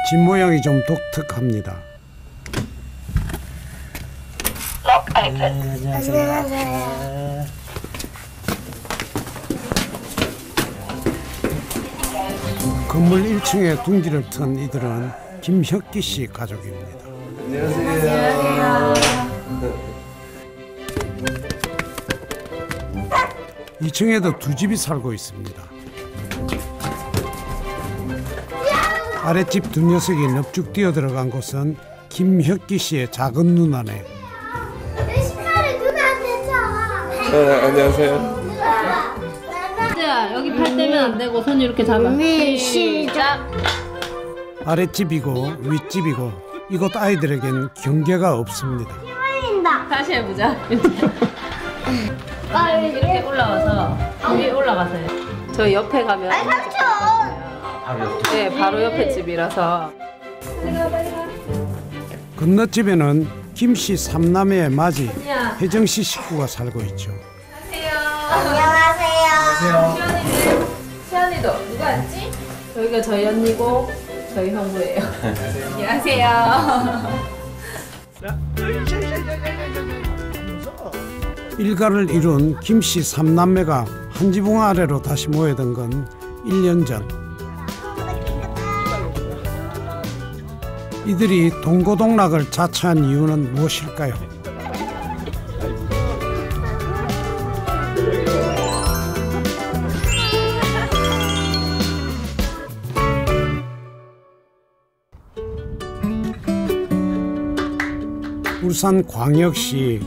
집 모양이 좀 독특합니다. 안녕하세요. 건물 1층에 둥지를 튼 이들은 김혁기 씨 가족입니다. 안녕하세요. 2층에도 두 집이 살고 있습니다. 아랫집 두 녀석이 넙죽 뛰어들어간 곳은 김혁기 씨의 작은 누나네. 내 신발을 누나한테 줘. 안녕하세요. 여기 팔 떼면 안 되고 손 이렇게 잡아. 시작. 아랫집이고 윗집이고 이곳 아이들에겐 경계가 없습니다. 힘들다. 다시 해보자. 이렇게 올라와서 위에 올라가세요. 저 옆에 가면 삼촌. 네, 바로 옆에 집이라서. 건너집에는 김씨 삼남매의 맞이 혜정씨 식구가 살고 있죠. 안녕하세요. 시연이도 누가 왔지? 여기가 저희 언니고 저희 형부예요. 안녕하세요. 일가를 이룬 김씨 삼남매가 한 지붕 아래로 다시 모여든 건 1년 전. 이들이 동고동락을 자처한 이유는 무엇일까요? 울산광역시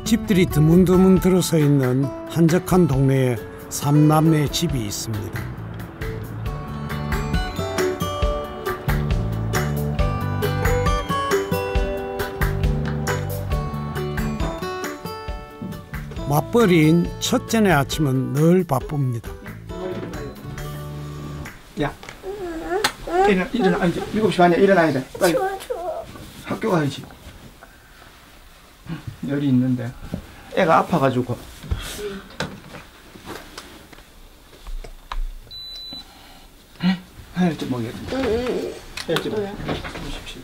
집들이 드문드문 들어서 있는 한적한 동네에 삼남매 집이 있습니다. 맞벌이인 첫째네 아침은 늘 바쁩니다. 야, 일어나. 이제 7시 반이야. 일어나야 돼. 빨리. 추워. 학교 가야지. 열이 있는데 애가 아파가지고. 하늘집 먹여야지. 하늘집 먹여. 37.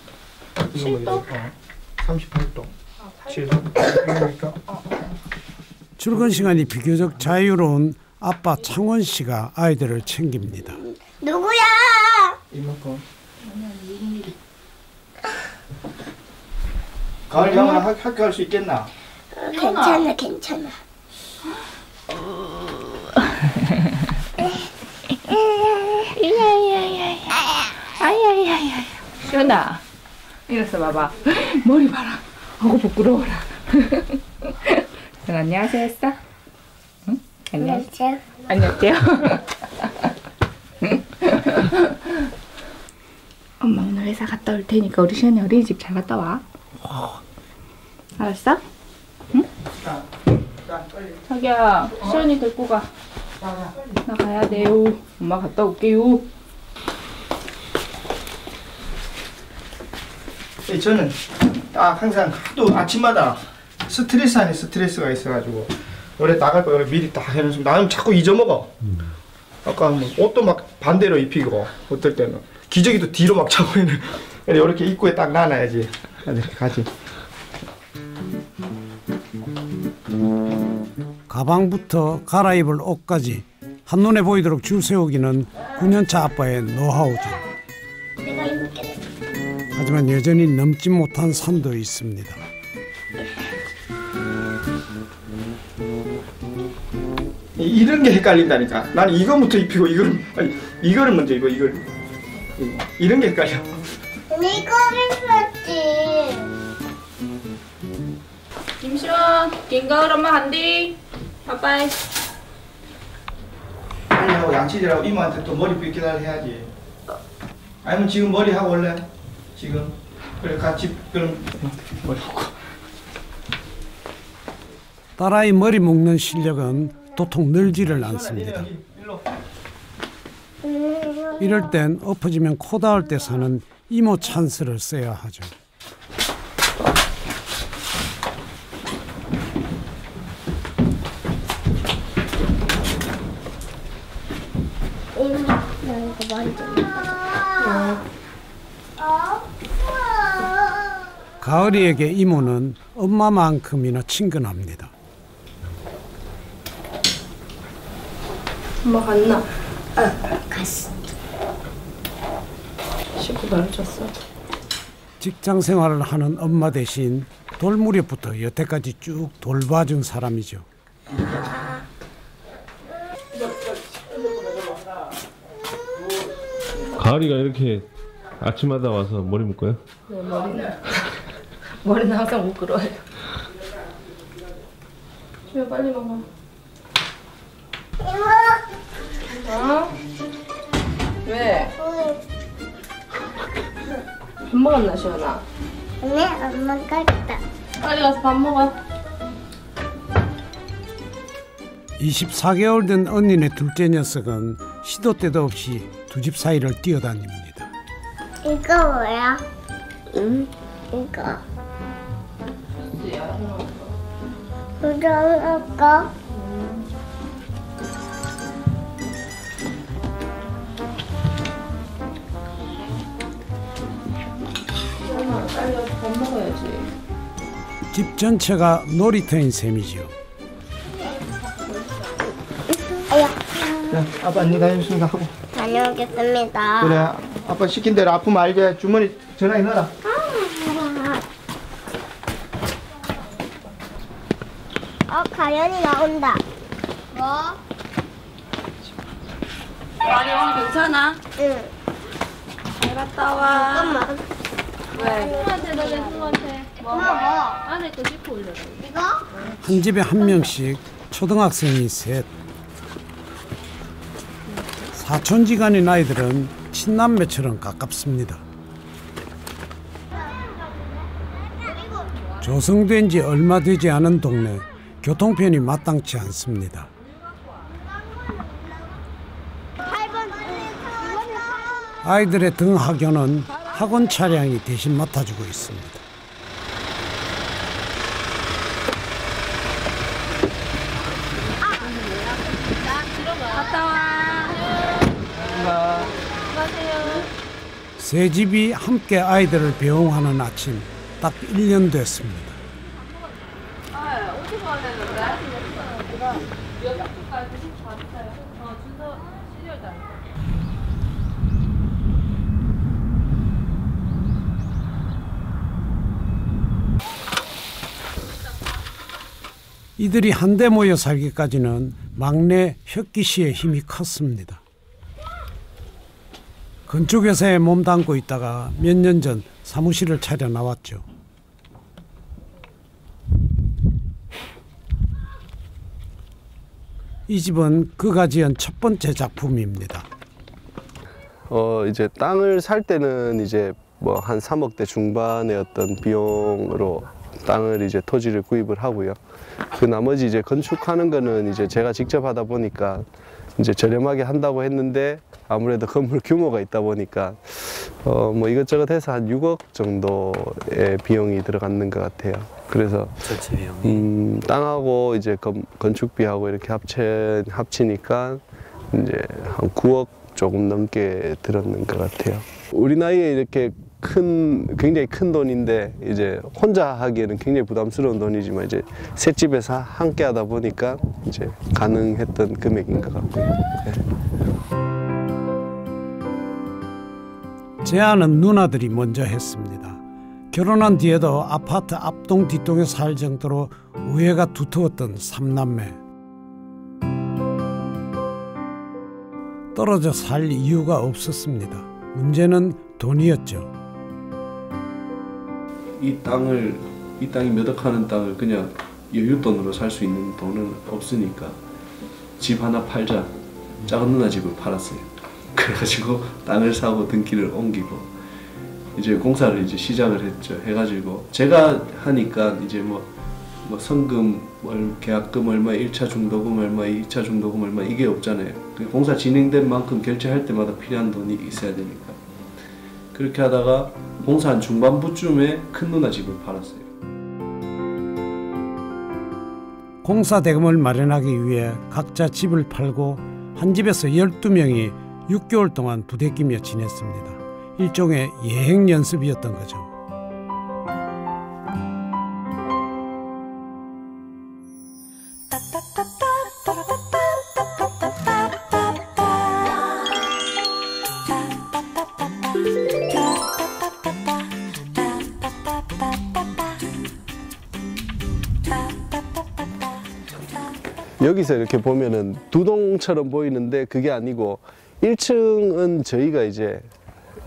이거 먹여야지. 38도. 7도. 그러니까. 출근 시간이 비교적 자유로운 아빠 창원 씨가 아이들을 챙깁니다. 누구야? 이만큼. 가을 영화 학교 갈 수 있겠나? 괜찮아. 시연아, 이랬어 봐봐. 머리 봐라. 하고 부끄러워라. 안녕하세요 했어? 응? 안녕하세요. 안녕하세요. 엄마 오늘 회사 갔다 올 테니까 우리 시연이 어린이집 잘 갔다 와. 알았어? 응? 자기야, 시연이 데리고 가. 나 가야 돼요. 엄마 갔다 올게요. 저는 딱 항상 하도 아침마다 스트레스 안에 스트레스가 있어가지고 원래 나갈 거 미리 딱 해놓으면 나는 자꾸 잊어먹어. 아까 뭐 옷도 막 반대로 입히고 어떨 때는 기저귀도 뒤로 막 차고 있는. 이렇게 입구에 딱 놔놔야지 이렇게 가지. 가방부터 갈아입을 옷까지 한눈에 보이도록 줄 세우기는 9년차 아빠의 노하우죠. 내가 입을게. 하지만 여전히 넘지 못한 산도 있습니다. 이런 게 헷갈린다니까. 나는 이거부터 입히고 이거를 먼저 입어. 이런 게 헷갈려. 이거를 썼지. 김시원, 긴 가을 엄마 간디. 바이바이. 빨리 하고 양치질하고 이모한테 또 머리 빗기날 해야지. 아니면 지금 머리 하고 올래? 지금 그래 같이 그럼 머리 하고. 딸아이 머리 묶는 실력은 도통 늘지를 않습니다. 이럴 땐 엎어지면 코 닿을 때 사는 이모 찬스를 써야 하죠. 이거 먼저. 가을이에게 이모는 엄마만큼이나 친근합니다. 엄마 갔나? 갔어. 씻고 나르쳤어. 직장 생활을 하는 엄마 대신 돌무렵부터 여태까지 쭉 돌봐준 사람이죠. 가을이가 이렇게 아침마다 와서 머리 묶어요? 네, 머리는 항상 미끄러워요. 지효 빨리 먹어. 어? 왜? 밥 먹었나 시원아? 네, 엄마 갔다. 빨리 가서 밥 먹어. 24개월 된 언니네 둘째 녀석은 시도 때도 없이 두 집 사이를 뛰어다닙니다. 이거 뭐야? 응? 이거. 부정할까? 시원아 빨리 가서 밥 먹어야지. 집 전체가 놀이터인 셈이죠. 야, 아빠 안녕 다녀오겠습니다 하고. 다녀오겠습니다. 그래, 아빠 시킨 대로 아프면 알게 주머니 전화해 넣어라. 가연이 나온다. 뭐? 아니 오늘 괜찮아? 응. 잘 갔다 와. 잠깐만. 왜? 친구한테 엄마 뭐? 안에 거 씻고 올려. 이거? 한 집에 한 명씩 초등학생이 셋. 사촌지간인 아이들은 친남매처럼 가깝습니다. 조성된 지 얼마 되지 않은 동네, 교통편이 마땅치 않습니다. 8번. 아이들의 등하교는 학원 차량이 대신 맡아주고 있습니다. 갔다 와. 세 집이 함께 아이들을 배웅하는 아침, 딱 1년 됐습니다. 어디 가야 되는데? 여기까지 갔어요. 준서 12월달. 이들이 한데 모여 살기까지는 막내 혁기 씨의 힘이 컸습니다. 건축회사에 몸담고 있다가 몇 년 전 사무실을 차려 나왔죠. 이 집은 그가 지은 첫 번째 작품입니다. 이제 땅을 살 때는 이제 뭐 한 3억대 중반의 어떤 비용으로 땅을 이제 토지를 구입을 하고요. 그 나머지 이제 건축하는 거는 이제 제가 직접 하다 보니까 이제 저렴하게 한다고 했는데 아무래도 건물 규모가 있다 보니까 뭐 이것저것 해서 한 6억 정도의 비용이 들어갔는 것 같아요. 그래서 전체 비용이 땅하고 이제 건축비하고 이렇게 합치니까 이제 한 9억 조금 넘게 들었는 것 같아요. 우리 나이에 이렇게 굉장히 큰 돈인데 이제 혼자 하기에는 굉장히 부담스러운 돈이지만 이제 셋 집에서 함께 하다 보니까 이제 가능했던 금액인 것 같고요. 네. 제안은 누나들이 먼저 했습니다. 결혼한 뒤에도 아파트 앞동 뒷동에 살 정도로 우애가 두터웠던 삼남매. 떨어져 살 이유가 없었습니다. 문제는 돈이었죠. 이 땅이 몇 억 하는 땅을 그냥 여윳돈으로 살 수 있는 돈은 없으니까 집 하나 팔자. 작은 누나 집을 팔았어요. 그래가지고 땅을 사고 등기를 옮기고 이제 공사를 이제 시작을 했죠. 해가지고 제가 하니까 이제 뭐 성금, 계약금 얼마, 1차 중도금 얼마, 2차 중도금 얼마 이게 없잖아요. 공사 진행된 만큼 결제할 때마다 필요한 돈이 있어야 되니까. 그렇게 하다가 공사 한 중반부쯤에 큰 누나 집을 팔았어요. 공사 대금을 마련하기 위해 각자 집을 팔고 한 집에서 12명이 6개월 동안 부대끼며 지냈습니다. 일종의 예행 연습이었던 거죠. 여기서 이렇게 보면은 두 동처럼 보이는데 그게 아니고 1층은 저희가 이제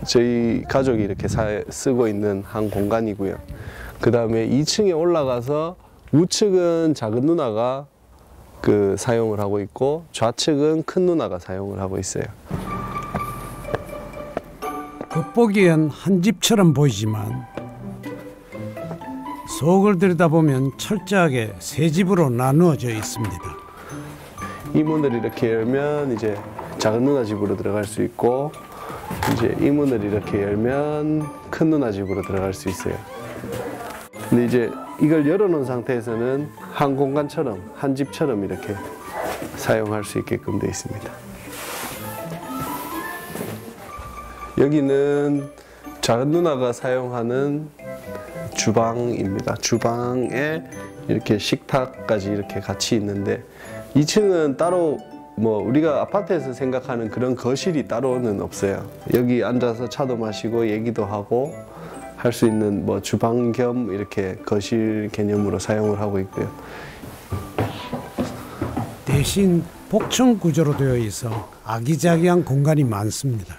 저희 가족이 이렇게 쓰고 있는 한 공간이고요. 그 다음에 2층에 올라가서 우측은 작은 누나가 사용을 하고 있고 좌측은 큰 누나가 사용을 하고 있어요. 겉보기엔 한 집처럼 보이지만 속을 들여다보면 철저하게 세 집으로 나누어져 있습니다. 이 문을 이렇게 열면 이제 작은 누나 집으로 들어갈 수 있고, 이제 이 문을 이렇게 열면 큰 누나 집으로 들어갈 수 있어요. 근데 이제 이걸 열어놓은 상태에서는 한 공간처럼, 한 집처럼 이렇게 사용할 수 있게끔 되어 있습니다. 여기는 작은 누나가 사용하는 주방입니다. 주방에 이렇게 식탁까지 이렇게 같이 있는데, 2층은 따로 우리가 아파트에서 생각하는 그런 거실이 따로는 없어요. 여기 앉아서 차도 마시고 얘기도 하고 할 수 있는 주방 겸 이렇게 거실 개념으로 사용을 하고 있고요. 대신 복층 구조로 되어 있어 아기자기한 공간이 많습니다.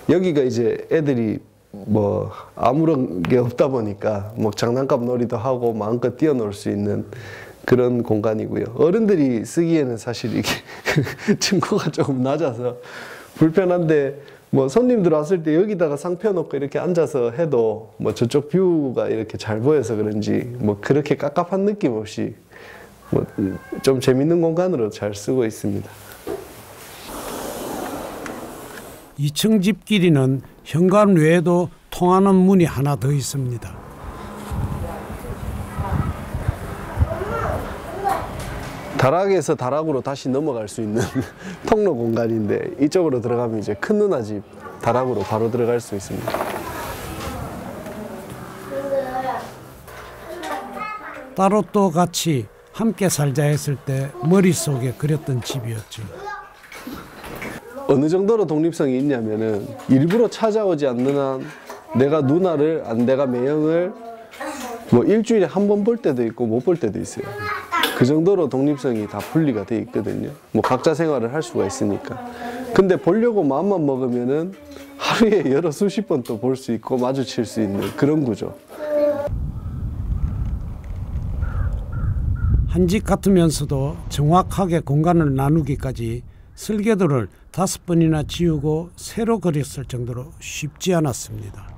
여기가 이제 애들이 아무런 게 없다 보니까 장난감 놀이도 하고 마음껏 뛰어놀 수 있는 그런 공간이고요. 어른들이 쓰기에는 사실 이게 층고가 조금 낮아서 불편한데, 손님들 왔을 때 여기다가 상 펴놓고 이렇게 앉아서 해도 저쪽 뷰가 이렇게 잘 보여서 그런지 그렇게 깝깝한 느낌 없이 좀 재밌는 공간으로 잘 쓰고 있습니다. 2층 집 길이는 현관 외에도 통하는 문이 하나 더 있습니다. 다락에서 다락으로 다시 넘어갈 수 있는 통로 공간인데, 이쪽으로 들어가면 이제 큰 누나 집 다락으로 바로 들어갈 수 있습니다. 따로 또 같이 함께 살자 했을 때 머릿속에 그렸던 집이었죠. 어느 정도로 독립성이 있냐면은 일부러 찾아오지 않는 한 내가 누나를, 내가 매형을 일주일에 한 번 볼 때도 있고 못 볼 때도 있어요. 그 정도로 독립성이 다 분리가 돼 있거든요. 각자 생활을 할 수가 있으니까. 근데 보려고 마음만 먹으면은 하루에 여러 수십 번 또 볼 수 있고 마주칠 수 있는 그런 구조. 한 집 같으면서도 정확하게 공간을 나누기까지 설계도를 5번이나 지우고 새로 그렸을 정도로 쉽지 않았습니다.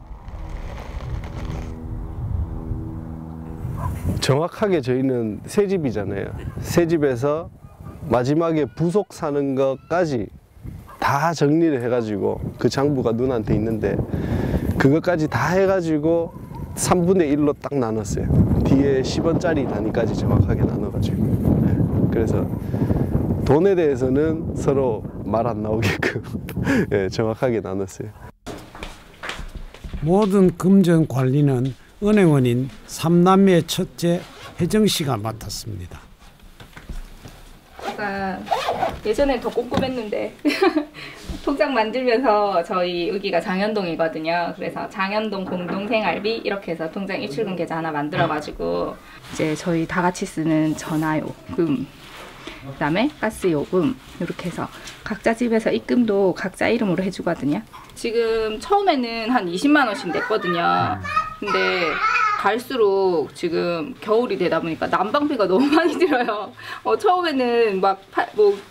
정확하게 저희는 새 집이잖아요. 새 집에서 마지막에 부속 사는 것까지 다 정리를 해가지고 그 장부가 누나한테 있는데, 그것까지 다 해가지고 3분의 1로 딱 나눴어요. 뒤에 10원짜리 단위까지 정확하게 나눠가지고. 네. 그래서 돈에 대해서는 서로 말 안 나오게끔 네, 정확하게 나눴어요. 모든 금전 관리는 은행원인 3남매의 첫째 혜정 씨가 맡았습니다. 제가 예전엔 더 꼼꼼했는데 통장 만들면서 저희 여기가 장현동이거든요. 그래서 장현동 공동생활비 이렇게 해서 통장 일출금 계좌 하나 만들어가지고 이제 저희 다 같이 쓰는 전화요금, 그다음에 가스요금 이렇게 해서 각자 집에서 입금도 각자 이름으로 해주거든요. 지금 처음에는 한 20만 원씩 냈거든요. 근데 갈수록 지금 겨울이 되다 보니까 난방비가 너무 많이 들어요. 처음에는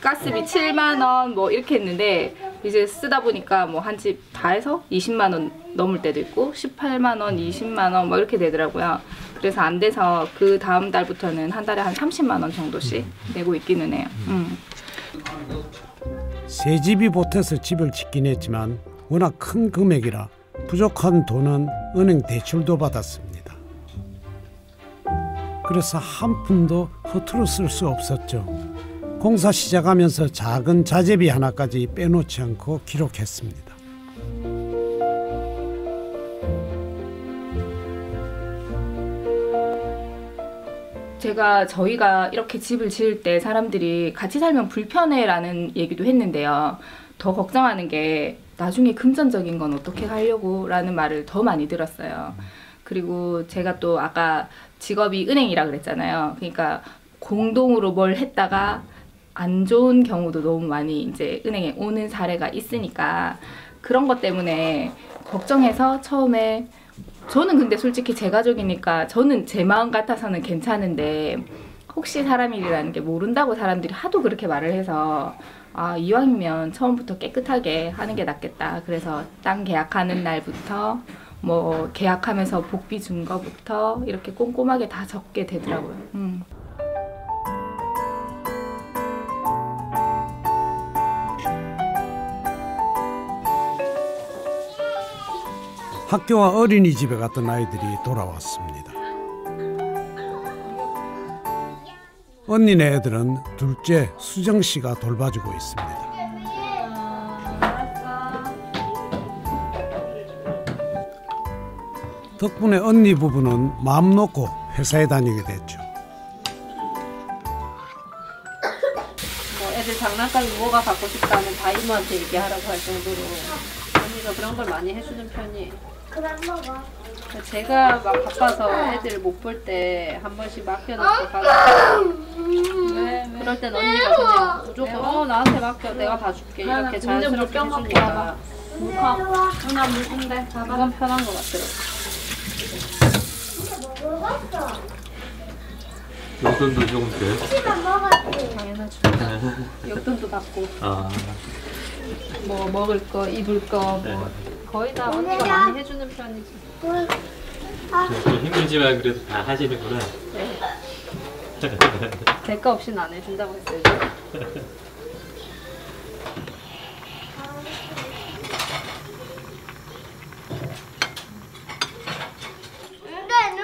가스비 7만 원 이렇게 했는데, 이제 쓰다 보니까 한 집 다 해서 20만 원 넘을 때도 있고 18만 원, 20만 원 이렇게 되더라고요. 그래서 안 돼서 그 다음 달부터는 한 달에 한 30만 원 정도씩 내고 있기는 해요. 새 집이 보태서 집을 짓긴 했지만 워낙 큰 금액이라 부족한 돈은 은행 대출도 받았습니다. 그래서 한 푼도 허투루 쓸 수 없었죠. 공사 시작하면서 작은 자재비 하나까지 빼놓지 않고 기록했습니다. 저희가 이렇게 집을 지을 때 사람들이 같이 살면 불편해라는 얘기도 했는데요. 더 걱정하는 게 나중에 금전적인 건 어떻게 하려고 라는 말을 더 많이 들었어요. 그리고 제가 또 아까 직업이 은행이라 그랬잖아요. 그러니까 공동으로 뭘 했다가 안 좋은 경우도 너무 많이 이제 은행에 오는 사례가 있으니까 그런 것 때문에 걱정해서 처음에 저는 근데 솔직히 제 가족이니까 저는 제 마음 같아서는 괜찮은데 혹시 사람 일이라는 게 모른다고 사람들이 하도 그렇게 말을 해서 아 이왕이면 처음부터 깨끗하게 하는 게 낫겠다. 그래서 땅 계약하는 날부터 뭐 계약하면서 복비 준 거부터 이렇게 꼼꼼하게 다 적게 되더라고요. 학교와 어린이집에 갔던 아이들이 돌아왔습니다. 언니네 애들은 둘째 수정 씨가 돌봐주고 있습니다. 덕분에 언니 부부는 마음 놓고 회사에 다니게 됐죠. 뭐 애들 장난감이 뭐가 갖고 싶다면 다 이모한테 얘기하라고 할 정도로 언니가 그런 걸 많이 해주는 편이에요. 그만 먹어. 제가 막 바빠서 애들 못 볼 때 한 번씩 맡겨놓고 가고 그럴 땐 언니가 그냥 무조건 나한테 맡겨 내가 봐줄게 이렇게 자연스럽게 해주니까 누나 물인데 그건 편한 것 같더라고. 먹었어. 용돈도 조금 돼? 시간 먹었지. 당연하죠. 용돈도 받고 아, 뭐 먹을 거 입을 거 뭐 거의 다 언니가 많이 해주는 편이지. 좀 힘들지만 그래도 다 하시는구나. 네. 대가 없이는 안 해준다고 했어요. 안돼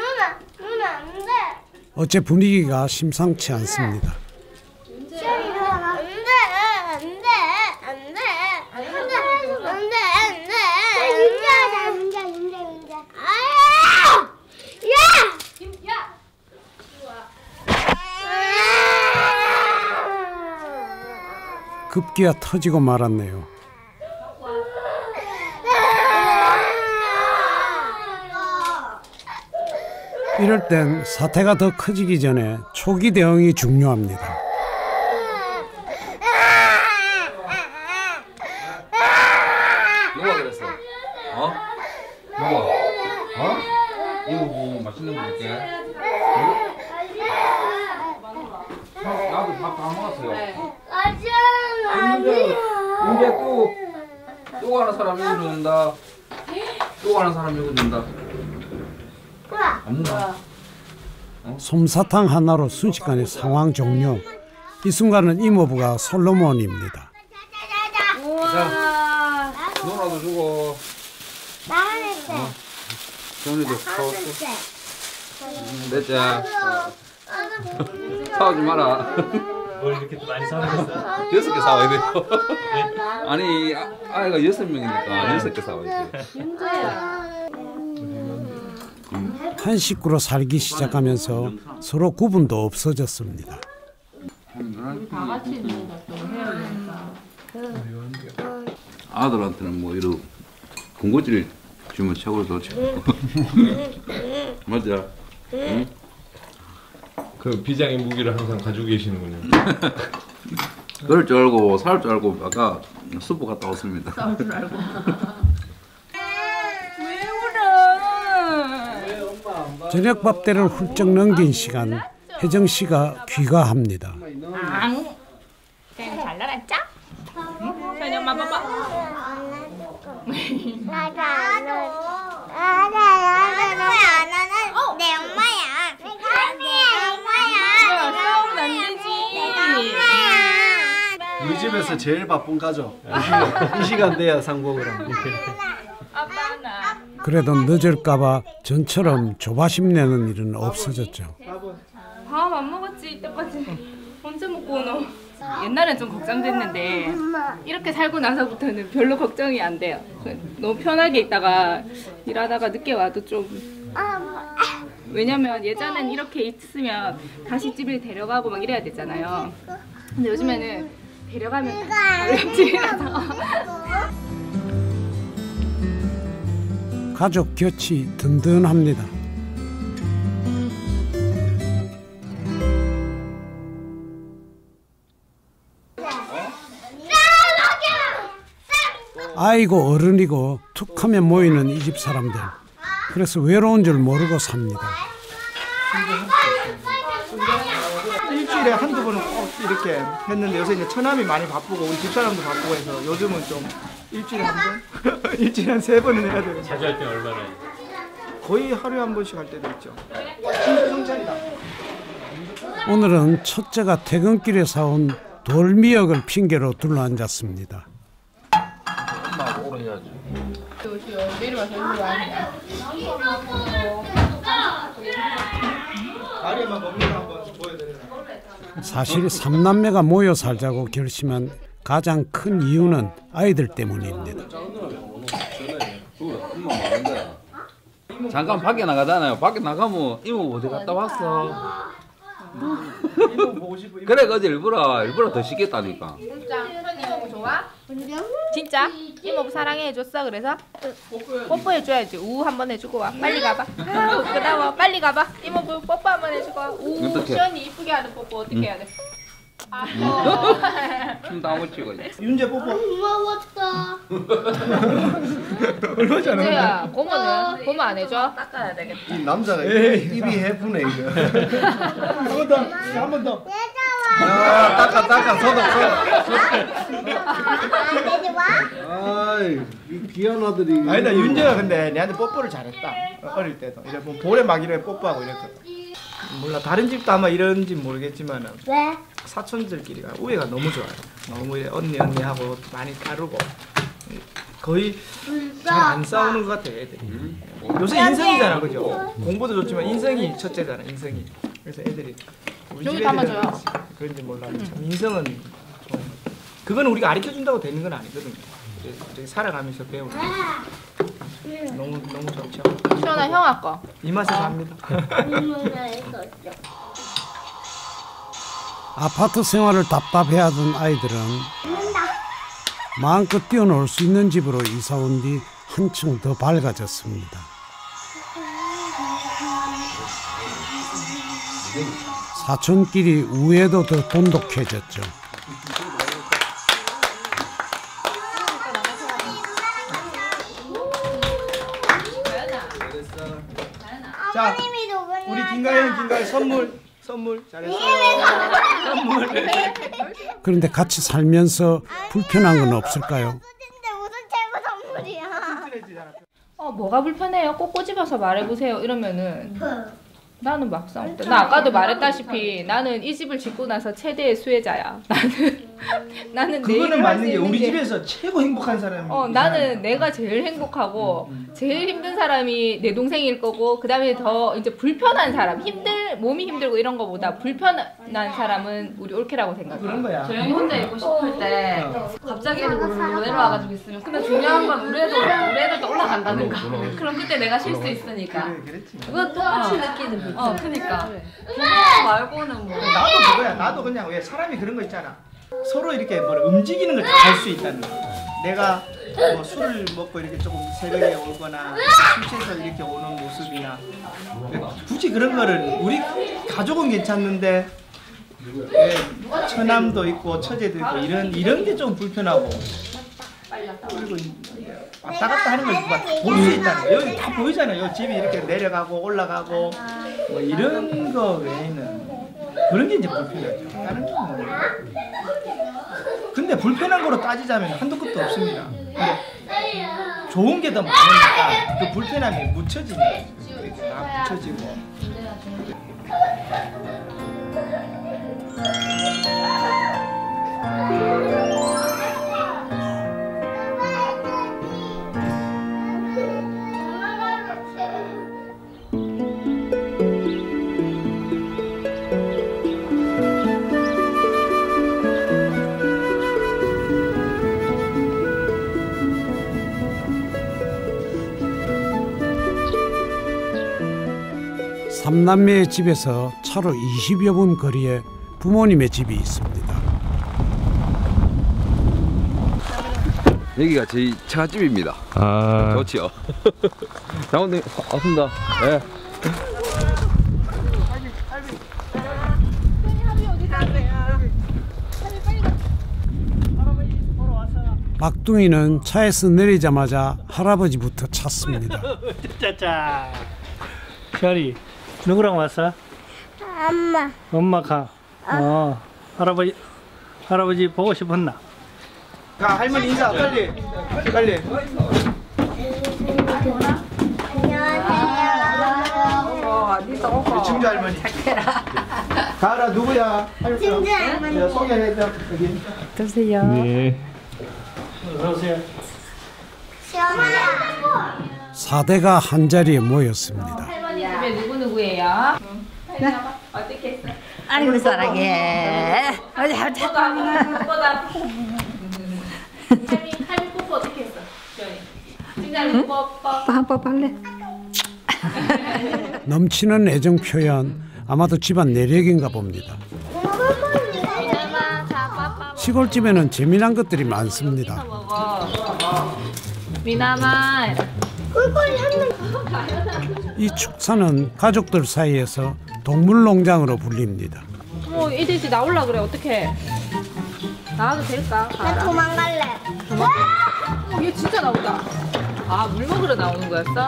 누나 안돼. 어째 분위기가 심상치 않습니다. 급기야 터지고 말았네요. 이럴 땐 사태가 더 커지기 전에 초기 대응이 중요합니다. 누가 그랬어? 어? 누가? 어? 이거 뭐 맛있는 거 줄게. 나도 밥 다 먹었어요. 이제 또 가는 사람 이거 듣는다. 또 가는 사람 이거 듣는다. 안 먹나? 솜사탕 하나로 순식간에 상황 종료. 이 순간은 이모부가 솔로몬입니다. 자, 누나도 주고. 나한테. 정리도 사왔어. 넷째. 사오지 마라. 뭘 이렇게 또 많이 사오셨어요? 6개 사와야 돼요. 아니 아이가 6명이니까 6개 사와야지. 한 식구로 살기 시작하면서 서로 구분도 없어졌습니다. 다 같이 있는 것도 해야 되니까. 아들한테는 뭐 이런 군것질 주면 최고로 좋지. 맞아. 응? 그 비장의 무기를 항상 가지고 계시는군요. 그럴 줄 알고 살 줄 알고 아까 수프 갔다 왔습니다. 싸울 줄 알고. 저녁밥 때를 훌쩍 넘긴 시간, 혜정 씨가 귀가합니다. 앙. 잘 나갔죠? 현이 엄마 봐봐. 나는 내 엄마야. 내 엄마야. 싸우면 안 되지. 우리 집에서 제일 바쁜 가족. 이 시간 돼야 상봉을 합니다. 아빠 나. 그래도 늦을까봐 전처럼 조바심 내는 일은 없어졌죠. 밥 안 먹었지 이때까지. 언제 먹고 오노? 옛날엔 좀 걱정됐는데 이렇게 살고 나서부터는 별로 걱정이 안 돼요. 너무 편하게 있다가 일하다가 늦게 와도 좀 왜냐면 예전엔 이렇게 있으면 다시 집에 데려가고 막 이래야 됐잖아요. 근데 요즘에는 데려가면 어렵지라서 가족 곁이 든든합니다. 아이고 어른이고 툭하면 모이는 이 집 사람들. 그래서 외로운 줄 모르고 삽니다. 일주일에 한두 번은 꼭 이렇게 했는데 요새 이제 처남이 많이 바쁘고 우리 집사람도 바쁘고 해서 요즘은 좀 일주일에 한 번? 일주일에 한 3번은 해야 되거든요. 자주 할 때 얼마나 해요? 거의 하루에 한 번씩 할 때도 있죠. 성찬이다. 오늘은 첫째가 퇴근길에 사온 돌미역을 핑계로 둘러앉았습니다. 엄마하고 오래 해야지. 다리에만 먹는 거 한번 보여드리나. 사실 삼남매가 모여 살자고 결심한 가장 큰 이유는 아이들 때문입니다. 잠깐 밖에 나가잖아요. 밖에 나가면 이모 어디 갔다 왔어? 이모 보고 싶어. 그래 어제 일부러 더 시켰다니까. 진짜 현 이모부 좋아? 진짜? 이모부 사랑해 해줬어. 그래서 뽀뽀해줘야지. 우 한번 해주고 와. 빨리 가봐. 아우 그다워. 빨리 가봐. 이모부 뽀뽀 한번 해주고 와. 우 어떡해? 시원이 이쁘게 하는 뽀뽀 어떻게 해야 돼? 춤도 한번 찍어. 윤재 뽀뽀. 고마웠어. 얼마 전에. 윤재야 고모는? 고모 안 해줘? 닦아야 되겠다. 이 남자가 입이 해프네 이거. 한 번 더. 한 번 더. 닦아 소독. 아이 이 귀한 아들이. 아니다 윤재가 근데 내한테 뽀뽀를 잘했다. 어릴 때도 이제 뭐 볼에 막 이렇게 뽀뽀하고 이랬거든. 몰라 다른 집도 아마 이런지 모르겠지만 왜? 사촌들끼리가 우애가 너무 좋아요. 너무 이래 언니 하고 많이 다루고 거의 잘 안 싸우는 것 같아 애들이. 요새 인성이잖아 그죠? 공부도 좋지만 인성이 첫째잖아 인성이. 그래서 애들이 우리 여기 집 담아줘요. 애들은 그런지 몰라. 참 인성은 좀 그거는 우리가 가르쳐 준다고 되는 건 아니거든요. 이제 살아가면서 배우는. 너무 좋죠. 시원아 형 아까. 이 맛에 삽니다. 아파트 생활을 답답해하던 아이들은 마음껏 뛰어놀 수 있는 집으로 이사 온 뒤 한층 더 밝아졌습니다. 사촌끼리 우애도 더 돈독해졌죠. 자, 어머님이 누구냐? 우리 김가연 선물 잘했어요. 선물. 그런데 같이 살면서 불편한 건 없을까요? 근데 무슨 최고 선물이야? 뭐가 불편해요? 꼭 꼬집어서 말해보세요. 이러면은 나는 막상 없다. 나 아까도 말했다시피 나는 이 집을 짓고 나서 최대의 수혜자야. 나는 내 일을 그거는 할 맞는 수 게 있는 우리 게 집에서 최고 행복한 사람이. 나는 내가 제일 행복하고 제일 힘든 사람이 내 동생일 거고 그 다음에 더 이제 불편한 사람 몸이 힘들고 이런 거보다 불편한 사람은 우리 올케라고 생각해. 그런 거야. 조용히 혼자 있고 싶을 때 갑자기 애들 우르르 내려와가지고 있으면 근데 중요한 건 우리 애들도 올라간다는 거. 그럼 그때 내가 쉴 수 있으니까. 그랬지. 그건 똑같이 느끼는 불편. 그니까. 그거 말고는 뭐. 나도 그거야. 나도 그냥 왜 사람이 그런 거 있잖아. 서로 이렇게 뭐 움직이는 걸 잘 할 수 있다는 거. 내가 뭐 술을 먹고 이렇게 조금 새벽에 오거나 술 취해서 이렇게 오는 모습이나 굳이 그런 거를 우리 가족은 괜찮는데 처남도 있고 처제도 있고 이런 게 좀 불편하고 그리고 왔다 갔다 하는 걸 볼 수 있다는 거. 여기 다 보이잖아요. 여기 집이 이렇게 내려가고 올라가고 뭐 이런 거 외에는 그런 게 이제 불편하죠. 다른 건 뭐. 근데 불편한 거로 따지자면 한도 끝도 없습니다. 근데 좋은 게 더 많으니까 그 불편함이 묻혀지는 거죠. 이렇게 다 묻혀지고. 삼남매의 집에서 차로 20여 분 거리에 부모님의 집이 있습니다. 여기가 저희 처갓집입니다. 아, 좋지요. 장원님 왔습니다. 네. 막둥이는 차에서 내리자마자 할아버지부터 찾습니다. 짜짜. 별이 누구랑 왔어? 엄마. 엄마가. 할아버지 보고 싶었나? 가 할머니 인사 빨리. 빨리. 안녕하세요. 증조 할머니. 가을아 누구야? 증조 할머니. 야, 소개해줘. 여기. 네. 어서오세요. 시원하야. 4대가 한자리에 모였습니다. 할머니 집에 누구예요? 어떻게 했어? 아이고 사랑해. 어디 보다 할미 뽀뽀 어떻게 했어? 진짜 뽀뽀. 한번 할래? 넘치는 애정 표현, 아마도 집안 내력인가 봅니다. 시골집에는 재미난 것들이 많습니다. 미나만. 이 축사는 가족들 사이에서 동물농장으로 불립니다. 이 돼지 나올라 그래. 어떡해? 나와도 될까? 나 도망갈래. 얘 진짜 나온다. 아, 물 먹으러 나오는 거였어?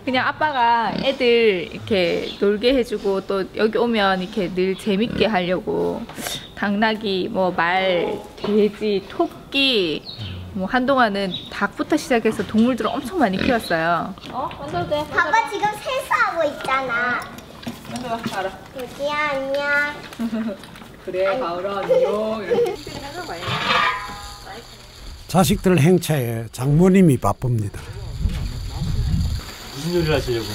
그냥 아빠가 애들 이렇게 놀게 해주고 또 여기 오면 이렇게 늘 재밌게 하려고 당나귀, 뭐 말, 돼지, 토끼, 뭐 한동안은 닭부터 시작해서 동물들을 엄청 많이 키웠어요. 만져도 돼. 봐봐 지금 세수하고 있잖아. 만져봐, 알아. 여기야 안녕. 그래, 가을아, 안녕. 이렇게. 자식들 행차에 장모님이 바쁩니다. 무슨 요리를 하시려고?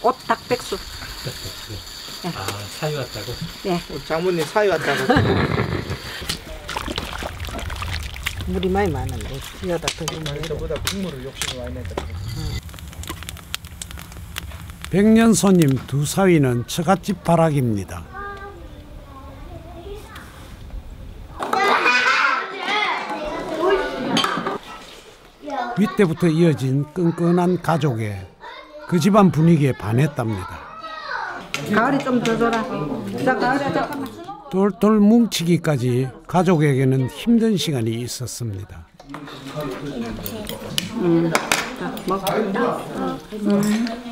오딱백수. 아, 사위 왔다고? 장모님 사위 왔다고. 물이 많이 많은데 여다 더 저보다 국물을 욕심이 많이 냈다. 백년 손님 두 사위는 처갓집 바락입니다. 윗때부터 이어진 끈끈한 가족에 그 집안 분위기에 반했답니다. 가을이 좀 더 줘라. 자, 가을아 잠깐만. 돌돌 뭉치기까지 가족에게는 힘든 시간이 있었습니다. 자, 먹어.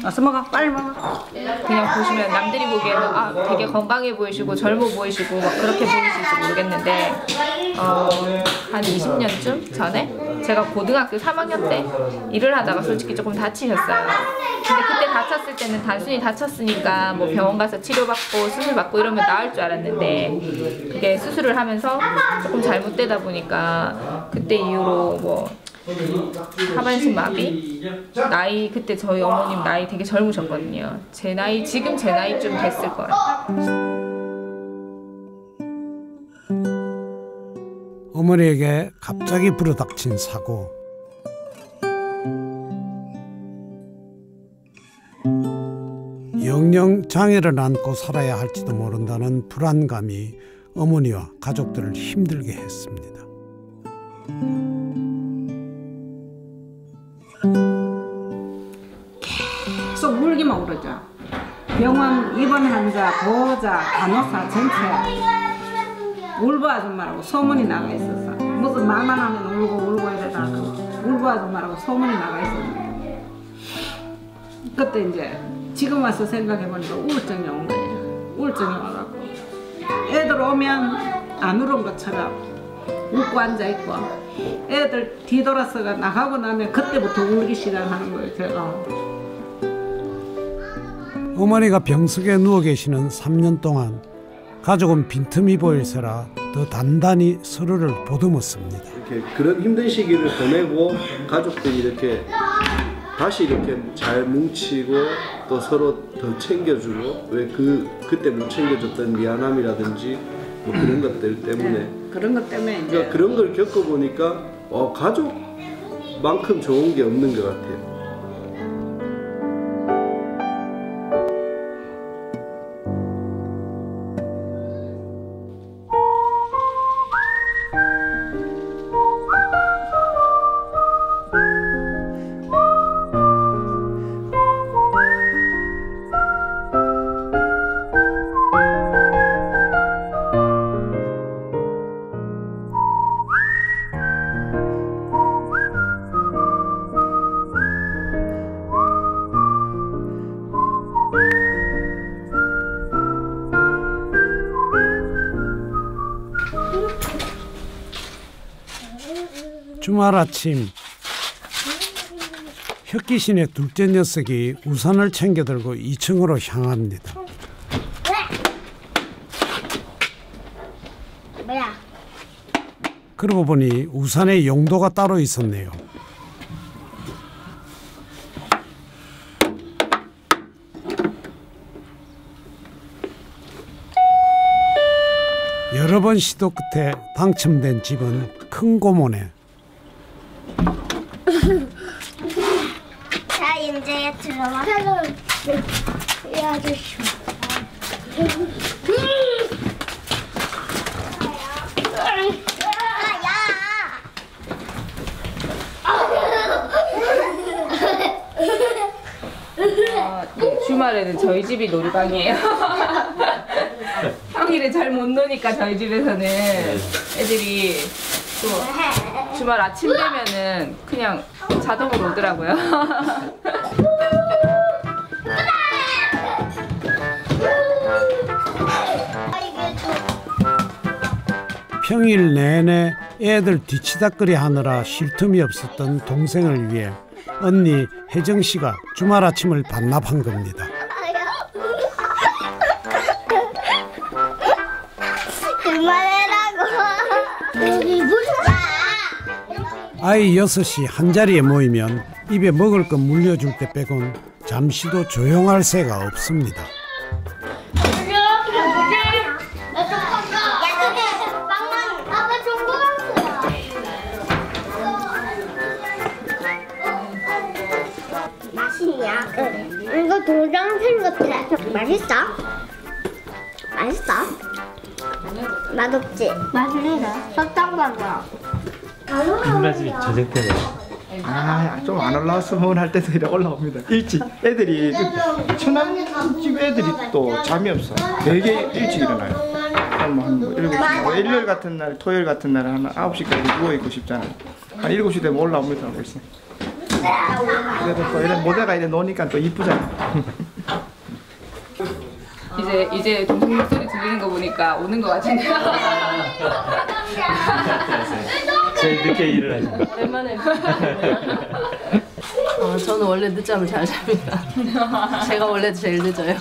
어서 먹어. 빨리 먹어. 그냥 보시면 남들이 보기에는 아, 되게 건강해 보이시고 젊어 보이시고 막 그렇게 보이실지 모르겠는데 한 20년쯤 전에 제가 고등학교 3학년 때 일을 하다가 솔직히 조금 다치셨어요. 근데 그때 다쳤을 때는 단순히 다쳤으니까 뭐 병원 가서 치료받고 수술받고 이러면 나을 줄 알았는데 그게 수술을 하면서 조금 잘못되다 보니까 그때 이후로 뭐 하반신 마비? 나이 그때 저희 어머님 나이 되게 젊으셨거든요. 제 나이 지금 제 나이쯤 됐을 거예요. 어머니에게 갑자기 불어닥친 사고. 영영 장애를 안고 살아야 할지도 모른다는 불안감이 어머니와 가족들을 힘들게 했습니다. 계속 울기만 울어져. 병원 입원 환자, 보호자, 간호사 전체 울보 아줌마라고 소문이 나가 있었어. 무슨 말만 하면 울고 이러다 울보 아줌마라고 소문이 나가 있었는데 그때 이제 지금 와서 생각해보니까 우울증이 온 거예요. 우울증이 와갖고 애들 오면 안 울은 것처럼 웃고 앉아있고 애들 뒤돌아서가 나가고 나면 그때부터 울기 시작하는 거예요. 제가. 어머니가 병석에 누워 계시는 3년 동안 가족은 빈틈이 보일세라 더 단단히 서로를 보듬었습니다. 이렇게 그런 힘든 시기를 보내고 가족들이 이렇게 다시 이렇게 잘 뭉치고 또 서로 더 챙겨주고 왜 그때 못 챙겨줬던 미안함이라든지 뭐 그런 것들 때문에 그런 것 때문에 이제 그러니까 그런 걸 겪어보니까 가족만큼 좋은 게 없는 것 같아요. 주말 아침 혁기신의 둘째 녀석이 우산을 챙겨 들고 2층으로 향합니다. 뭐야? 그러고 보니 우산의 용도가 따로 있었네요. 여러 번 시도 끝에 당첨된 집은 큰 고모네. 자, 이제 들어와. 이 아저씨. 주말에는 저희 집이 놀이방이에요. 평일에 잘 못 노니까 저희 집에서는 애들이 또 주말 아침 되면은 그냥 자동으로 오더라고요. 평일 내내 애들 뒤치다거리 하느라 쉴 틈이 없었던 동생을 위해 언니 혜정씨가 주말 아침을 반납한 겁니다. 그만해라고. 아이 6이 한자리에 모이면 입에 먹을 것 물려줄 때 빼곤 잠시도 조용할 새가 없습니다. 맛있냐? 이거 동장생 같아. 맛있어? 맛있어? 맛없지? 맛있네. 설탕맛나. 김맛이 저녁 때네. 좀 안 올라왔으면 할 때도 이렇게 올라옵니다. 일찍 애들이 천안집 애들이 또 잠이 없어. 되게 일찍 일어나요. 한 7시. 일요일 같은 날, 토요일 같은 날은 한 9시까지 누워 있고 싶잖아요. 한 7시 되면 올라옵니다. 벌써. 그래도 또 이런 모자가 이래 노니까 또 이쁘잖아. 이제 동생 목소리 들리는 거 보니까 오는 거 같은데요. 제일 늦게 일어나신다. 오랜만에. 저는 원래 늦잠을 잘 잡니다. 제가 원래 제일 늦어요.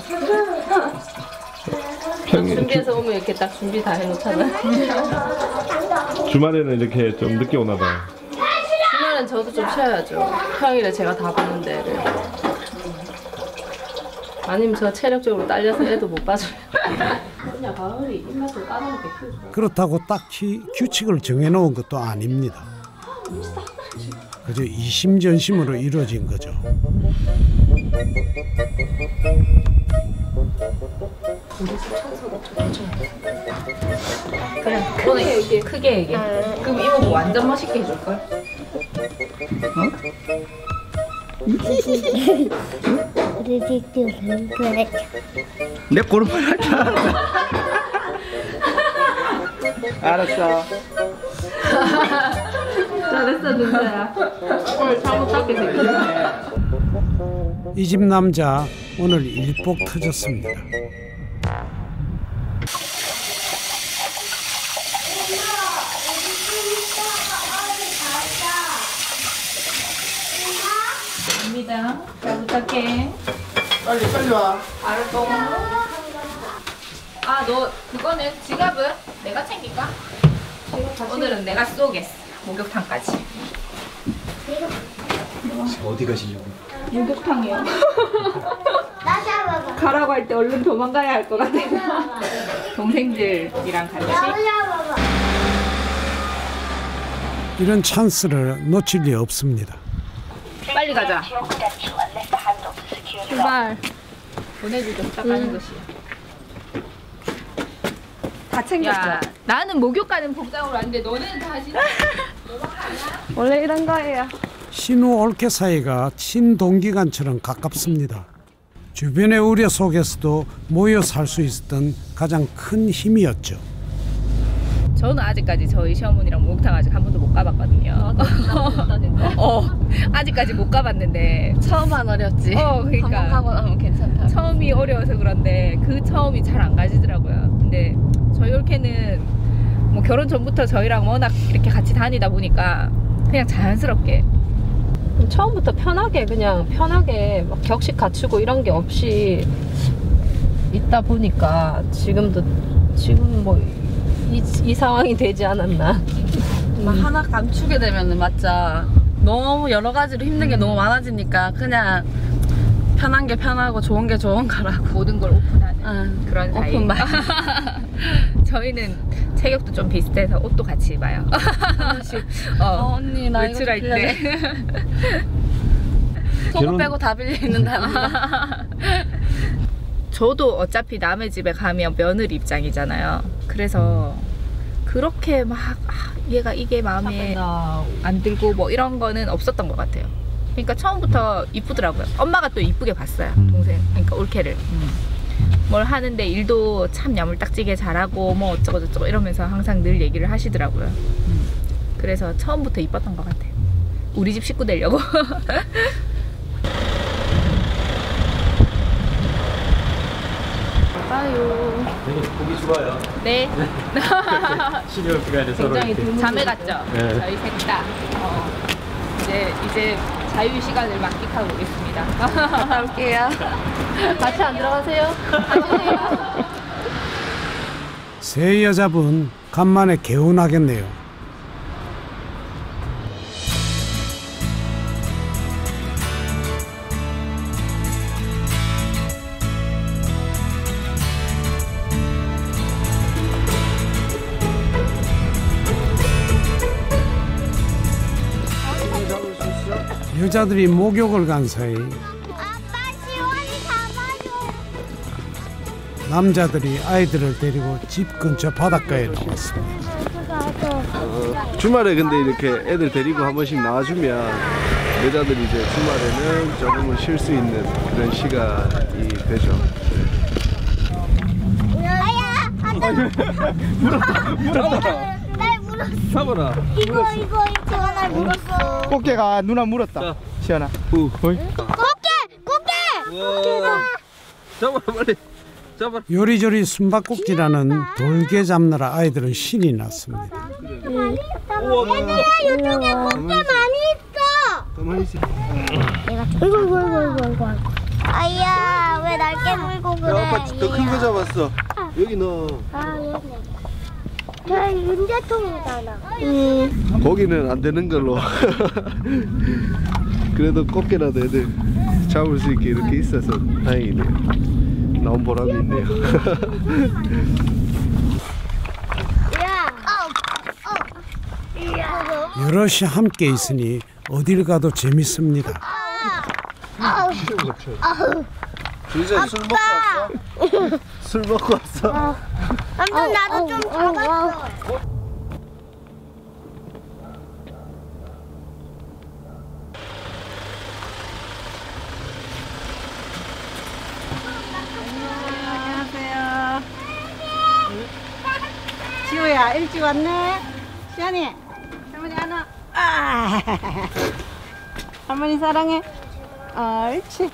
준비해서 오면 이렇게 딱 준비 다 해놓잖아요. 주말에는 이렇게 좀 늦게 오나 봐요. 주말엔 저도 좀 쉬어야죠. 평일에 제가 다 보는데 애를. 아니면 저 체력적으로 딸려서 애도 못 봐줘요. 그냥 가을이 입맛을 까먹게 키우죠. 그렇다고 딱히 규칙을 정해놓은 것도 아닙니다. 그저 이심전심으로 이루어진 거죠. 그냥 크게 얘기해. 그럼 이거 뭐 완전 멋있게 해줄걸? 내 그런 말 할 줄 알았어. 알았어. 잘했어, 눈자야. 오늘 잘못 닦게 생겼네. 이 집 남자 오늘 일복 터졌습니다. 갑니다. 잘 부탁해. 빨리 와. 알았어. 너 그거는 지갑은 내가 챙길까? 오늘은 내가 쏘겠어. 목욕탕까지. 어디 가시려고? 목욕탕이요. 가라고 할 때 얼른 도망가야 할 것 같아서 동생들이랑 같이. 이런 찬스를 놓칠 리 없습니다. 빨리 가자. 출발. 보내주죠. 딱 가는 것이야. 다 챙겼어. 나는 목욕 가는 복장으로 왔는데 너는 다시. 원래 이런 거예요. 신우 올케 사이가 친동기간처럼 가깝습니다. 주변의 우려 속에서도 모여 살 수 있었던 가장 큰 힘이었죠. 저는 아직까지 저희 시어머니랑 목욕탕 아직 한 번도 못 가봤거든요. 아직까지 못 가봤는데 처음만 어렵지. 그러니까 한번 가고 나면 괜찮다. 처음이 어려워서 그런데 그 처음이 잘 안 가지더라고요. 근데 저희 올케는 뭐 결혼 전부터 저희랑 워낙 이렇게 같이 다니다 보니까 그냥 자연스럽게 처음부터 편하게 그냥 편하게 막 격식 갖추고 이런 게 없이 있다 보니까 지금 뭐 이 상황이 되지 않았나. 막 하나 감추게 되면은 맞자 너무 여러 가지로 힘든 게 너무 많아지니까 그냥 편한 게 편하고 좋은 게 좋은 거라고 모든 걸 오픈하는 그런 사이. 오픈 마인드. 저희는 체격도 좀 비슷해서 옷도 같이 입어요. 언니 나 이거 외출할 때 속옷 빼고 다 빌려 입는다는 거. 저도 어차피 남의 집에 가면 며느리 입장이잖아요. 그래서 그렇게 막 얘가 이게 마음에 안 들고 뭐 이런 거는 없었던 것 같아요. 그러니까 처음부터 이쁘더라고요. 엄마가 또 이쁘게 봤어요. 동생. 그러니까 올케를. 뭘 하는데 일도 참 야물딱지게 잘하고 뭐 어쩌고 저쩌고 이러면서 항상 늘 얘기를 하시더라고요. 그래서 처음부터 이뻤던 것 같아요. 우리 집 식구 되려고. 되게 보기 좋아요. 네. 신효기가 서로 굉장히 자매 같죠? 네. 저희 셋 다. 이제 자유 시간을 만끽하고 오겠습니다. 갔다 올게요. 같이 안 들어가세요? 새 여자분 간만에 개운하겠네요. 여자들이 목욕을 간 사이 남자들이 아이들을 데리고 집 근처 바닷가에 나왔습니다. 주말에 근데 이렇게 애들 데리고 한 번씩 나와주면 여자들이 이제 주말에는 조금은 쉴 수 있는 그런 시간이 되죠. 날 물었어. 잡아라. 이거 날 물었어. 꽃게가 누나 물었다. 시연아. 꽃게! 잡아라 빨리. 잡아라. 요리조리 숨바꼭질하는 돌개 잡느라 아이들은 신이 났습니다. 얘들아, 이쪽에 꽃게 많이 있어. 가만히 있어. 이거. 아이야, 왜 날 깨물고 그래? 아빠 더 큰 거 잡았어. 여기 넣어. 저 윤재통이잖아. 고기는 안 되는 걸로. 그래도 꽃게라도 애들 잡을 수 있게 이렇게 있어서 다행이네요. 나온 보람이 있네요. 여럿이 함께 있으니 어딜 가도 재밌습니다. 진짜 술 먹고 왔어? 술 먹고 왔어? 아무튼 나도 좀 잡았어. 안녕하세요. 지호야, 일찍 왔네. 시안이, 할머니 하나. 할머니 사랑해. 옳지.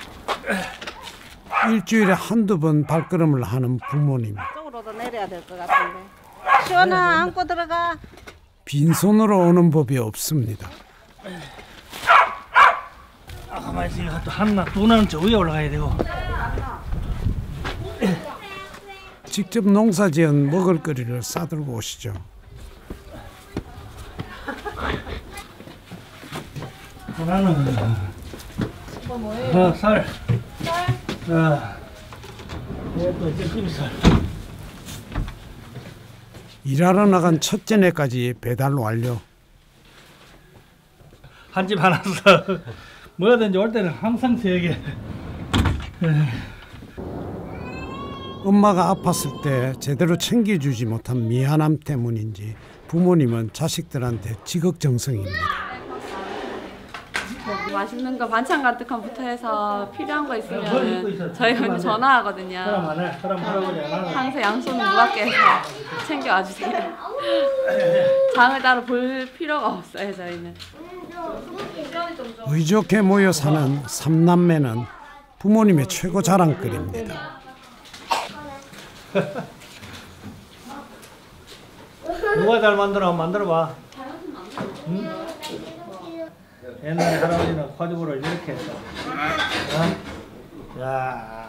일주일에 한두 번 발걸음을 하는 부모님. 쪽으로도 내려야 될 것 같은데. 시원아, 안고 들어가. 빈손으로 오는 법이 없습니다. 가만히 있으니까 또 하나 또 나는 저 위에 올라가야 되고. 직접 농사지은 먹을거리를 싸들고 오시죠. 나는 쌀. 또 찜살. 일하러 나간 첫째네까지 배달 완료. 한 집 하나서 뭐든지 올 때는 항상 저에게. 엄마가 아팠을 때 제대로 챙겨주지 못한 미안함 때문인지 부모님은 자식들한테 지극정성입니다. 맛있는 거 반찬 같은 거부터 해서 필요한 거 있으면 저희 언니 전화하거든요. 항상 양손 무겁게 해서 챙겨와 주세요. 장을 따로 볼 필요가 없어요, 저희는. 의좋게 모여 사는 삼남매는 부모님의 최고 자랑거리입니다. 누가 잘 만들어? 만들어봐. 응? 옛날에 할아버지는 코주부를 이렇게 했어. 야,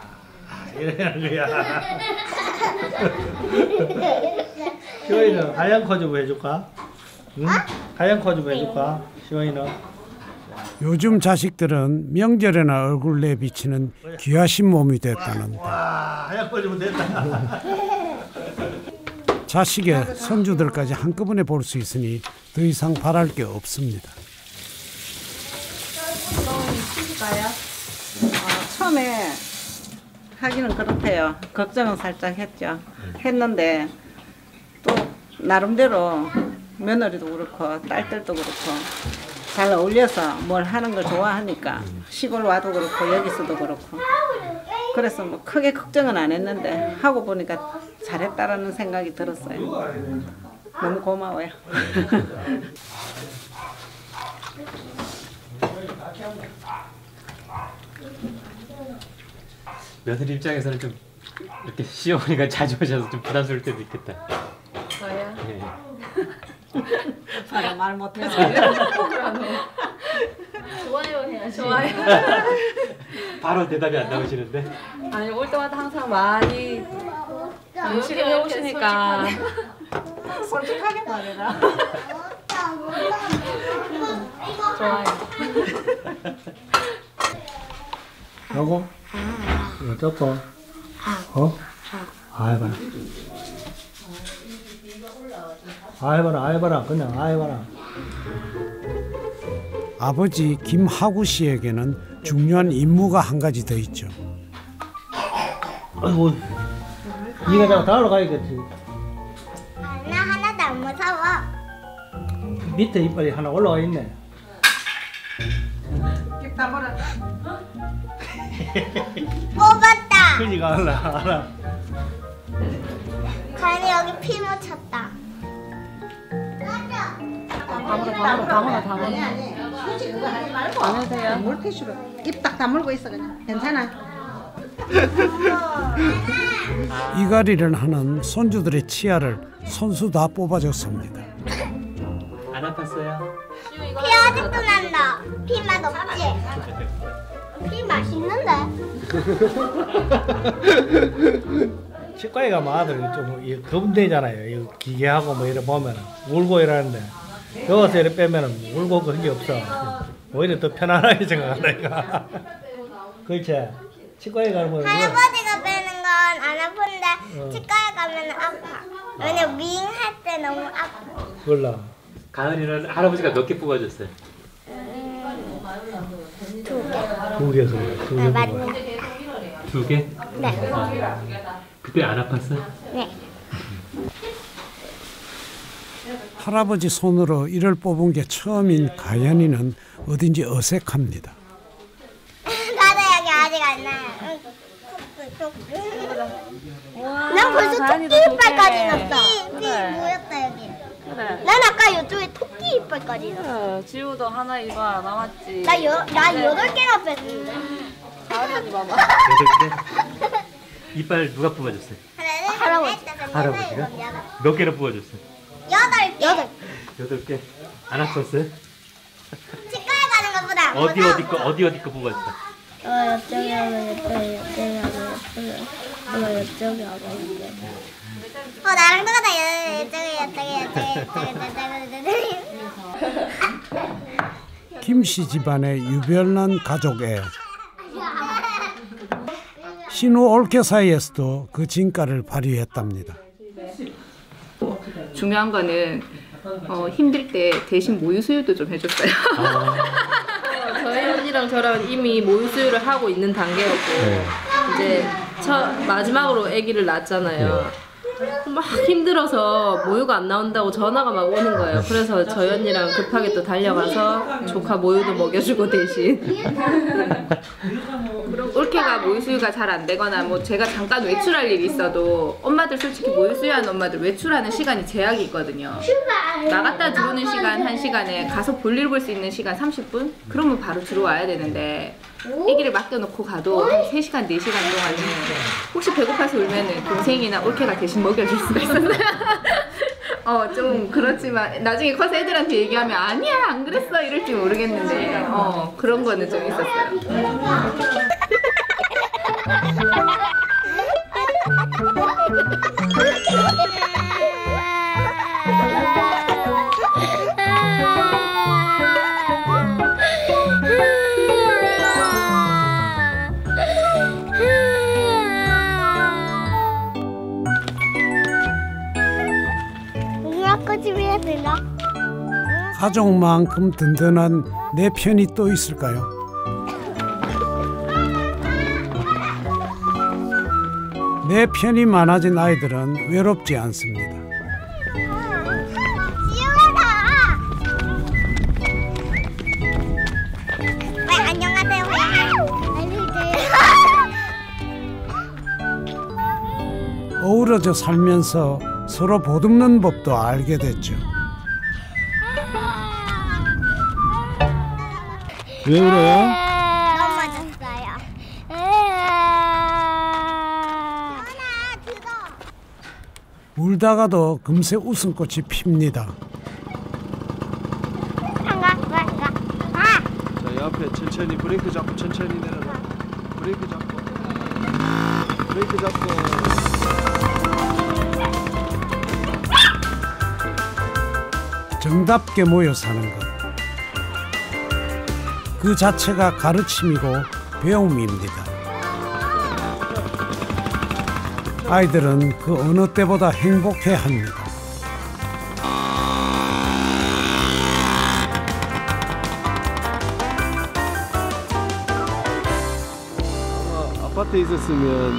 이렇게 하는 거야. 시원이는 하얀 코주부 해줄까? 응? 하얀 코주부 해줄까? 시원이는? 요즘 자식들은 명절에나 얼굴 내비치는 귀하신 몸이 됐다는데 와, 하얀 코주부 됐다. 자식의 손주들까지 한꺼번에 볼 수 있으니 더 이상 바랄 게 없습니다. 처음에 하기는 그렇대요. 걱정은 살짝 했죠. 했는데 또 나름대로 며느리도 그렇고 딸들도 그렇고 잘 어울려서 뭘 하는 걸 좋아하니까 시골 와도 그렇고 여기서도 그렇고 그래서 뭐 크게 걱정은 안 했는데 하고 보니까 잘했다라는 생각이 들었어요. 너무 고마워요. 며느리 입장에서는 좀 이렇게 시어머니가 자주 오셔서 좀 부담스러울 때도 있겠다. 저요? 네. 제가 말 못해서. 좋아요 해야지. 좋아요. 바로 대답이 안 나오시는데? 아니 올 때마다 항상 많이 음식을 해오시니까 솔직하게 말해라. 좋아요. 요거? 이거 쫓고 어? 해봐라. 해봐라. 그냥 해봐라. 아버지 김하구 씨에게는 중요한 임무가 한 가지 더 있죠. 아이고, 네가 다 올라가야겠지. 나 하나도 안 무서워. 밑에 이빨이 하나 올라와 있네. 뽑았다. 크지가 않아. 간이 여기 피 묻혔다. 방어나. 아니. 굳이 그거 하지 말고. 안 해도요. 물티슈로 입 딱 다물고 있어 그냥. 괜찮아. 이갈이를 하는 손주들의 치아를 손수 다 뽑아줬습니다. 안 아팠어요? 피 아직도 난다. 피 맛 없지? 피 맛있는데? 치과에 가면 아들이 좀 겁되잖아요. 이 기계하고 뭐 이래 보면 울고 이러는데 여기서 이렇게 빼면 울고 그런 게 없어. 오히려 더 편안하게 생각한다니까. 그렇지? 치과에 가면 할아버지가 빼는 건 안 아픈데 치과에 가면 아파. 왜냐면 윙할 때 너무 아파. 몰라. 가은이는 할아버지가 몇 개 뽑아줬어요? 두 개 그래. 두 개. 맞네. 두 개? 네. 그때 안 아팠어요? 네. 할아버지 손으로 이를 뽑은 게 처음인 가연이는 어딘지 어색합니다. 나도 여기 아직 안 나요. 난 벌써 토끼 이빨까지 넣었어. 피 모였다 여기. 그래. 난 아까 이쪽에 토끼 이빨까지 넣었어. 지우도 하나 이봐 남았지. 나 8개나 뺐는데. 가은이 봐봐. 8개? 이빨 누가 뽑아줬어요? 할아버지가? 몇 개나 뽑아줬어요? 8개. 8개? 안 아팠어요? 치과에 가는 것보다 안 어디 무서워. 거 뽑았어? 옆쪽에 하고 옆쪽에 하고 옆쪽에 하고 나랑 똑같아. 옆쪽에. 김씨 집안의 유별난 가족애. 신우 올케 사이에서도 그 진가를 발휘했답니다. 중요한 거는 힘들 때 대신 모유 수유도 좀 해줬어요. 저희 언니랑 저랑 이미 모유 수유를 하고 있는 단계였고 이제 마지막으로 아기를 낳았잖아요. 막 힘들어서 모유가 안 나온다고 전화가 막 오는 거예요. 그래서 저희 언니랑 급하게 또 달려가서 조카 모유도 먹여주고 대신. 올케가 모유 수유가 잘 안 되거나 뭐 제가 잠깐 외출할 일이 있어도 엄마들 솔직히 모유 수유하는 엄마들 외출하는 시간이 제약이 있거든요. 나갔다 들어오는 시간 1시간에 가서 볼일 볼 수 있는 시간 30분? 그러면 바로 들어와야 되는데 아기를 맡겨놓고 가도 한 3시간, 4시간 동안은 혹시 배고파서 울면은 동생이나 올케가 대신 먹여줄 수가 있었어요. 좀 그렇지만 나중에 커서 애들한테 얘기하면 아니야 안 그랬어 이럴지 모르겠는데 그런 거는 좀 있었어요. 가족만큼 든든한 내 편이 또 있을까요? 내 편이 많아진 아이들은 외롭지 않습니다. 안녕하세요. 어우러져 살면서 서로 보듬는 법도 알게 됐죠. 왜 울어요? 넘어졌어요. 울다가도 금세 웃음꽃이 핍니다. 자, 옆에 천천히 브레이크 잡고 천천히 내려라. 브레이크 잡고. 브레이크 잡고. 정답게 모여 사는 것. 그 자체가 가르침이고 배움입니다. 아이들은 그 어느 때보다 행복해 합니다. 아파트에 있었으면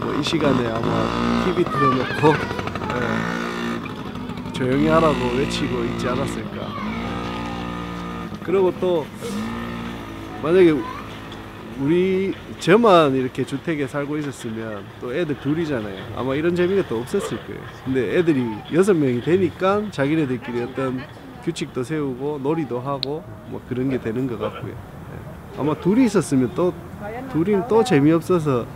뭐 이 시간에 아마 TV 틀어놓고 조용히 하라고 외치고 있지 않았을까. 그리고 또 만약에 저만 이렇게 주택에 살고 있었으면 또 애들 둘이잖아요. 아마 이런 재미가 또 없었을 거예요. 근데 애들이 6명이 되니까 자기네들끼리 어떤 규칙도 세우고 놀이도 하고 뭐 그런 게 되는 것 같고요. 아마 둘이 있었으면 또 둘이는 또 재미없어서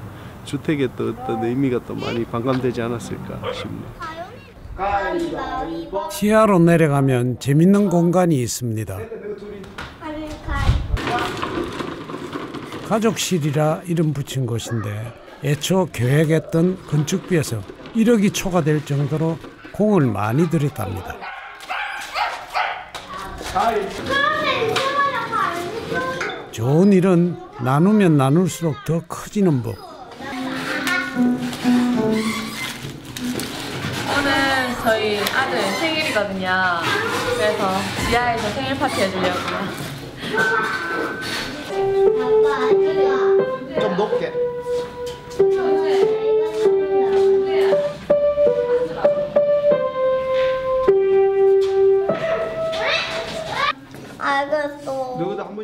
주택에 또 어떤 의미가 또 많이 반감되지 않았을까 싶네요. 지하로 내려가면 재밌는 공간이 있습니다. 가족실이라 이름 붙인 곳인데 애초 계획했던 건축비에서 1억이 초과될 정도로 공을 많이 들였답니다. 좋은 일은 나누면 나눌수록 더 커지는 법. 오늘 저희 아들 생일이거든요. 그래서 지하에서 생일 파티 해주려고요. 좀 높게.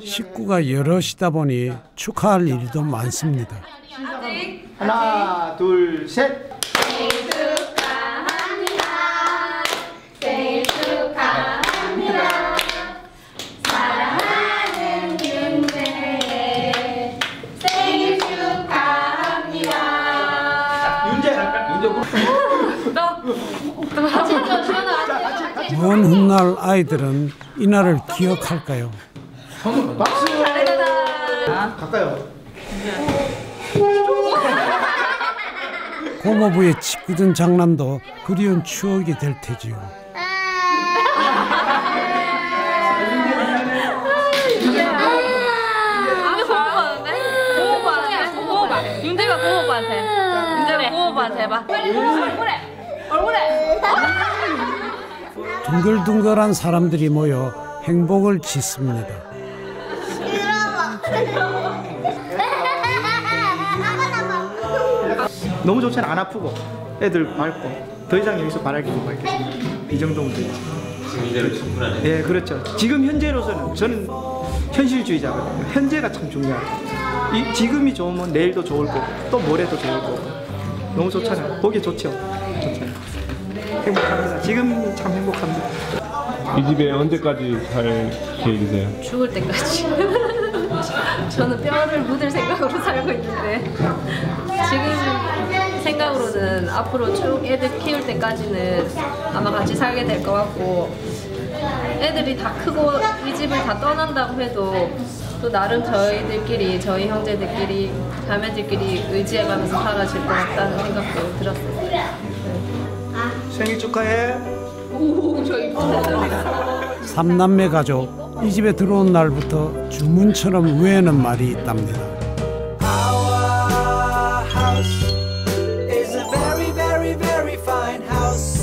식구가 여럿이다 보니 축하할 일도 많습니다. 하나, 둘, 셋. 생일 축하합니다. 생일 축하합니다. 사랑하는 윤재 생일 축하합니다. 먼 훗날 아이들은 이날을 기억할까요? 박수! 가까요. 고모부의 짓궂은 장난도 그리운 추억이 될 테지요. 윤재가 고모부한테 해봐. 얼굴에. 둥글둥글한 사람들이 모여 행복을 짓습니다. 너무 좋잖아. 안 아프고 애들 맑고 더 이상 여기서 바랄 게 뭐가 있겠습니까? 이 정도면 되지. 지금 이대로 충분하네. 예, 그렇죠. 지금 현재로서는 저는 현실주의자거든요. 현재가 참 중요하죠. 이 지금이 좋으면 내일도 좋을 거고 또 모레도 좋을 거고 너무 좋잖아요. 보기 좋죠. 행복합니다. 지금 참 행복합니다. 이 집에 언제까지 살 계획이세요? 죽을 때까지. 저는 뼈를 묻을 생각으로 살고 있는데 지금 생각으로는 앞으로 쭉 애들 키울 때까지는 아마 같이 살게 될 것 같고, 애들이 다 크고 이 집을 다 떠난다고 해도 또 나름 저희들끼리, 저희 형제들끼리, 자매들끼리 의지해가면서 살아질 것 같다는 생각도 들었어요. 네. 생일 축하해. 오, 저희 삼남매 가족, 이 집에 들어온 날부터 주문처럼 외우는 말이 있답니다. Our house is a very, very, very fine house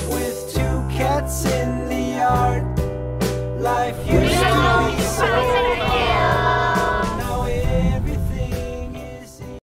with 2 cats in the yard. Life